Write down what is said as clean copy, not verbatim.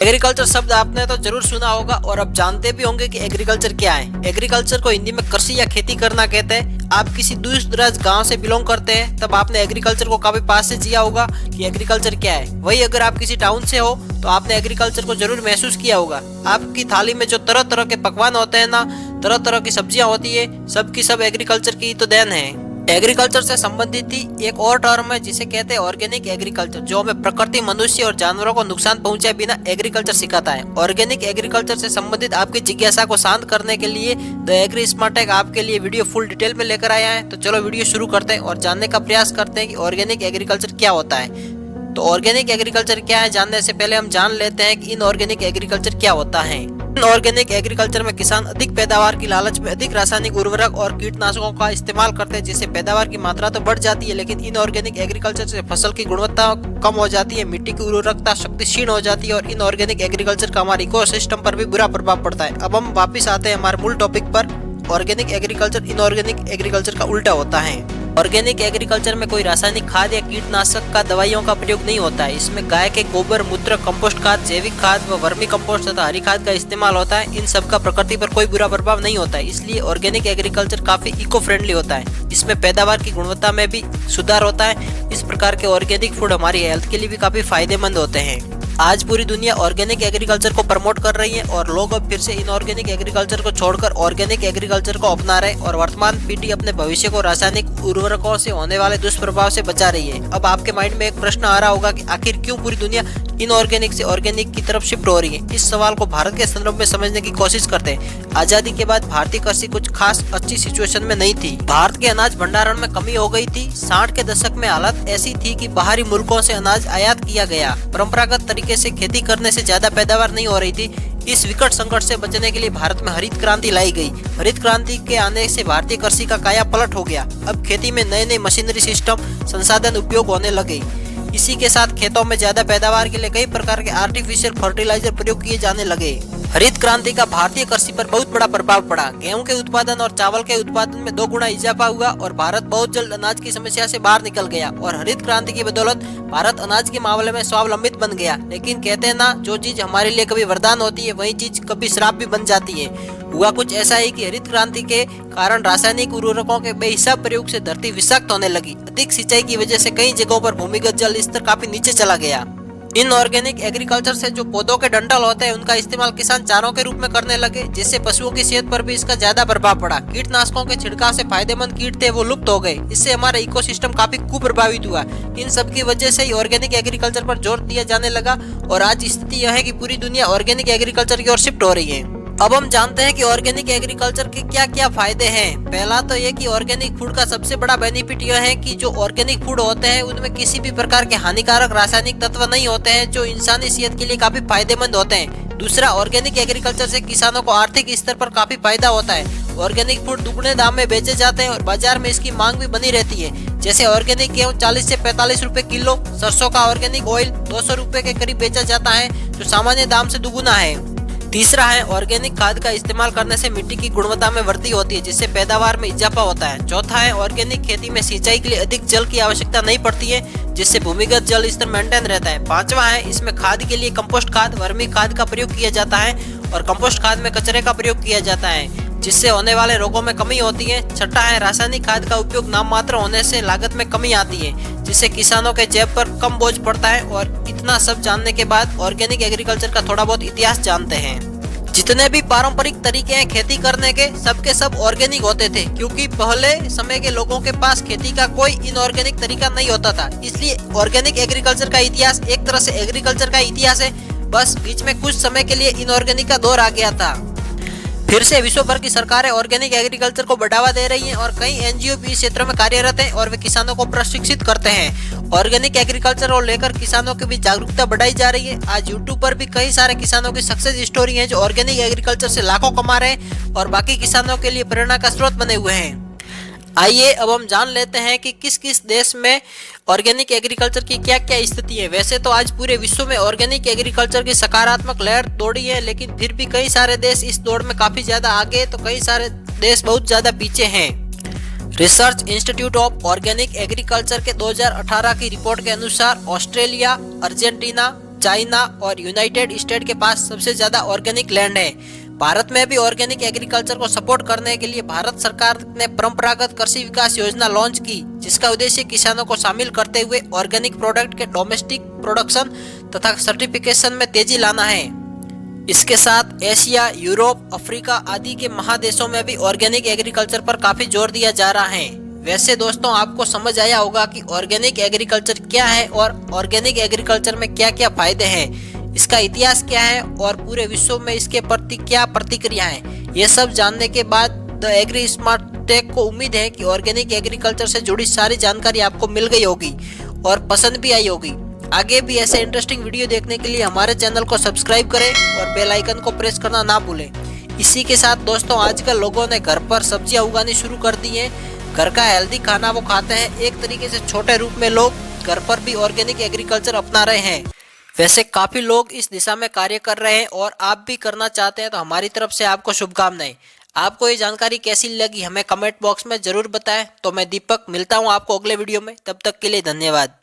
Agriculture शब्द आपने तो जरूर सुना होगा और अब जानते भी होंगे कि एग्रीकल्चर क्या है। एग्रीकल्चर को हिंदी में कृषि या खेती करना कहते हैं। आप किसी दूर दराज गांव से बिलोंग करते हैं तब आपने एग्रीकल्चर को काफी पास से जिया होगा कि एग्रीकल्चर क्या है। वही अगर आप किसी टाउन से हो तो आपने एग्रीकल्चर को जरूर महसूस किया होगा। आपकी थाली में जो तरह तरह के पकवान होते हैं ना, तरह तरह की सब्जियां होती है, सब की सब एग्रीकल्चर की तो देन है। एग्रीकल्चर से संबंधित ही एक और टर्म है जिसे कहते हैं ऑर्गेनिक एग्रीकल्चर, जो हमें प्रकृति, मनुष्य और जानवरों को नुकसान पहुंचाए बिना एग्रीकल्चर सिखाता है। ऑर्गेनिक एग्रीकल्चर से संबंधित आपकी जिज्ञासा को शांत करने के लिए द एग्री स्मार्टेक आपके लिए वीडियो फुल डिटेल में लेकर आया है। तो चलो वीडियो शुरू करते हैं और जानने का प्रयास करते हैं कि ऑर्गेनिक एग्रीकल्चर क्या होता है। तो ऑर्गेनिक एग्रीकल्चर क्या है, जानने से पहले हम जान लेते हैं कि इनऑर्गेनिक एग्रीकल्चर क्या होता है। इनऑर्गेनिक एग्रीकल्चर में किसान अधिक पैदावार की लालच में अधिक रासायनिक उर्वरक और कीटनाशकों का इस्तेमाल करते हैं, जिससे पैदावार की मात्रा तो बढ़ जाती है, लेकिन इनऑर्गेनिक एग्रीकल्चर से फसल की गुणवत्ता कम हो जाती है, मिट्टी की उर्वरकता शक्ति क्षीण हो जाती है और इनऑर्गेनिक एग्रीकल्चर का हमारे इकोसिस्टम पर भी बुरा प्रभाव पड़ता है। अब हम वापिस आते हैं हमारे मूल टॉपिक पर। ऑर्गेनिक एग्रीकल्चर इनऑर्गेनिक एग्रीकल्चर का उल्टा होता है। ऑर्गेनिक एग्रीकल्चर में कोई रासायनिक खाद या कीटनाशक का दवाइयों का प्रयोग नहीं होता है। इसमें गाय के गोबर, मूत्र, कंपोस्ट खाद, जैविक खाद व वर्मी कंपोस्ट तथा हरी खाद का इस्तेमाल होता है। इन सब का प्रकृति पर कोई बुरा प्रभाव नहीं होता है, इसलिए ऑर्गेनिक एग्रीकल्चर काफी इको फ्रेंडली होता है। इसमें पैदावार की गुणवत्ता में भी सुधार होता है। इस प्रकार के ऑर्गेनिक फूड हमारी हेल्थ के लिए भी काफी फायदेमंद होते हैं। आज पूरी दुनिया ऑर्गेनिक एग्रीकल्चर को प्रमोट कर रही है और लोग अब फिर से इनऑर्गेनिक एग्रीकल्चर को छोड़कर ऑर्गेनिक एग्रीकल्चर को अपना रहे और वर्तमान पीढ़ी अपने भविष्य को रासायनिक उर्वरकों से होने वाले दुष्प्रभाव से बचा रही है। अब आपके माइंड में एक प्रश्न आ रहा होगा कि आखिर क्यों पूरी दुनिया इनऑर्गेनिक से ऑर्गेनिक की तरफ शिफ्ट हो रही है। इस सवाल को भारत के संदर्भ में समझने की कोशिश करते हैं। आजादी के बाद भारतीय कृषि कुछ खास अच्छी सिचुएशन में नहीं थी। भारत के अनाज भंडारण में कमी हो गई थी। 60 के दशक में हालत ऐसी थी कि बाहरी मुल्कों से अनाज आयात किया गया। परंपरागत तरीके से खेती करने से ज्यादा पैदावार नहीं हो रही थी। इस विकट संकट से बचने के लिए भारत में हरित क्रांति लाई गई। हरित क्रांति के आने से भारतीय कृषि का काया पलट हो गया। अब खेती में नए नए मशीनरी सिस्टम, संसाधन उपयोग होने लगे। इसी के साथ खेतों में ज्यादा पैदावार के लिए कई प्रकार के आर्टिफिशियल फर्टिलाइजर प्रयोग किए जाने लगे। हरित क्रांति का भारतीय कृषि पर बहुत बड़ा प्रभाव पड़ा। गेहूं के उत्पादन और चावल के उत्पादन में 2 गुना इजाफा हुआ और भारत बहुत जल्द अनाज की समस्या से बाहर निकल गया। और हरित क्रांति की बदौलत भारत अनाज के मामले में स्वावलंबित बन गया। लेकिन कहते हैं ना, जो चीज हमारे लिए कभी वरदान होती है वही चीज कभी श्राप भी बन जाती है। हुआ कुछ ऐसा ही कि हरित क्रांति के कारण रासायनिक उर्वरकों के बेहिसाब प्रयोग से धरती विषाक्त होने लगी। अधिक सिंचाई की वजह से कई जगहों पर भूमिगत जल स्तर काफी नीचे चला गया। इनऑर्गेनिक एग्रीकल्चर से जो पौधों के डंठल होते हैं उनका इस्तेमाल किसान चारों के रूप में करने लगे, जिससे पशुओं की सेहत पर भी इसका ज्यादा प्रभाव पड़ा। कीटनाशकों के छिड़काव से फायदेमंद कीट थे वो लुप्त हो गए। इससे हमारा इकोसिस्टम काफी कुप्रभावित हुआ। इन सब की वजह से ही ऑर्गेनिक एग्रीकल्चर पर जोर दिया जाने लगा और आज स्थिति यह है कि पूरी दुनिया ऑर्गेनिक एग्रीकल्चर की ओर शिफ्ट हो रही है। अब हम जानते हैं कि ऑर्गेनिक एग्रीकल्चर के क्या क्या फायदे हैं। पहला तो ये कि ऑर्गेनिक फूड का सबसे बड़ा बेनिफिट यह है कि जो ऑर्गेनिक फूड होते हैं उनमें किसी भी प्रकार के हानिकारक रासायनिक तत्व नहीं होते हैं, जो इंसानी सेहत के लिए काफी फायदेमंद होते हैं। दूसरा, ऑर्गेनिक एग्रीकल्चर से किसानों को आर्थिक स्तर पर काफी फायदा होता है। ऑर्गेनिक फूड दुगने दाम में बेचे जाते हैं और बाजार में इसकी मांग भी बनी रहती है। जैसे ऑर्गेनिक गेहूँ 40 से 45 रुपए किलो, सरसों का ऑर्गेनिक ऑयल 200 रुपए के करीब बेचा जाता है, जो सामान्य दाम से दुगुना है। तीसरा है, ऑर्गेनिक खाद का इस्तेमाल करने से मिट्टी की गुणवत्ता में वृद्धि होती है, जिससे पैदावार में इजाफा होता है। चौथा है, ऑर्गेनिक खेती में सिंचाई के लिए अधिक जल की आवश्यकता नहीं पड़ती है, जिससे भूमिगत जल स्तर मेंटेन रहता है। पांचवा है, इसमें खाद के लिए कंपोस्ट खाद, वर्मी खाद का प्रयोग किया जाता है और कंपोस्ट खाद में कचरे का प्रयोग किया जाता है, जिससे होने वाले रोगों में कमी होती है। छठा है, रासायनिक खाद का उपयोग नाम मात्र होने से लागत में कमी आती है, जिससे किसानों के जेब पर कम बोझ पड़ता है। और इतना सब जानने के बाद ऑर्गेनिक एग्रीकल्चर का थोड़ा बहुत इतिहास जानते हैं। जितने भी पारंपरिक तरीके हैं खेती करने के, सबके सब ऑर्गेनिक होते थे, क्योंकि पहले समय के लोगों के पास खेती का कोई इनऑर्गेनिक तरीका नहीं होता था। इसलिए ऑर्गेनिक एग्रीकल्चर का इतिहास एक तरह से एग्रीकल्चर का इतिहास है। बस बीच में कुछ समय के लिए इनऑर्गेनिक का दौर आ गया था। फिर से विश्व भर की सरकारें ऑर्गेनिक एग्रीकल्चर को बढ़ावा दे रही हैं और कई एनजीओ भी इस क्षेत्र में कार्यरत हैं और वे किसानों को प्रशिक्षित करते हैं। ऑर्गेनिक एग्रीकल्चर को लेकर किसानों की भी जागरूकता बढ़ाई जा रही है। आज यूट्यूब पर भी कई सारे किसानों की सक्सेस स्टोरी हैं जो ऑर्गेनिक एग्रीकल्चर से लाखों कमा रहे हैं और बाकी किसानों के लिए प्रेरणा का स्रोत बने हुए हैं। आइए अब हम जान लेते हैं कि किस किस देश में ऑर्गेनिक एग्रीकल्चर की क्या क्या स्थिति है। वैसे तो आज पूरे विश्व में ऑर्गेनिक एग्रीकल्चर की सकारात्मक लहर दौड़ी है, लेकिन फिर भी कई सारे देश इस दौड़ में काफी ज्यादा आगे तो कई सारे देश बहुत ज्यादा पीछे हैं। Research institute of organic agriculture के 2018 की रिपोर्ट के अनुसार ऑस्ट्रेलिया, अर्जेंटीना, चाइना और यूनाइटेड स्टेट के पास सबसे ज्यादा ऑर्गेनिक लैंड है। भारत में भी ऑर्गेनिक एग्रीकल्चर को सपोर्ट करने के लिए भारत सरकार ने परंपरागत कृषि विकास योजना लॉन्च की, जिसका उद्देश्य किसानों को शामिल करते हुए ऑर्गेनिक प्रोडक्ट के डोमेस्टिक प्रोडक्शन तथा सर्टिफिकेशन में तेजी लाना है। इसके साथ एशिया, यूरोप, अफ्रीका आदि के महादेशों में भी ऑर्गेनिक एग्रीकल्चर पर काफी जोर दिया जा रहा है। वैसे दोस्तों, आपको समझ आया होगा कि ऑर्गेनिक एग्रीकल्चर क्या है और ऑर्गेनिक एग्रीकल्चर में क्या क्या फायदे हैं, इसका इतिहास क्या है और पूरे विश्व में इसके प्रति क्या प्रतिक्रिया है। ये सब जानने के बाद द एग्री स्मार्ट टेक को उम्मीद है कि ऑर्गेनिक एग्रीकल्चर से जुड़ी सारी जानकारी आपको मिल गई होगी और पसंद भी आई होगी। आगे भी ऐसे इंटरेस्टिंग वीडियो देखने के लिए हमारे चैनल को सब्सक्राइब करें और बेल आइकन को प्रेस करना ना भूलें। इसी के साथ दोस्तों, आजकल लोगों ने घर पर सब्जियां उगानी शुरू कर दी हैं। घर का हेल्दी खाना वो खाते हैं। एक तरीके से छोटे रूप में लोग घर पर भी ऑर्गेनिक एग्रीकल्चर अपना रहे हैं। वैसे काफी लोग इस दिशा में कार्य कर रहे हैं और आप भी करना चाहते हैं तो हमारी तरफ से आपको शुभकामनाएं। आपको ये जानकारी कैसी लगी हमें कमेंट बॉक्स में जरूर बताएं। तो मैं दीपक मिलता हूँ आपको अगले वीडियो में, तब तक के लिए धन्यवाद।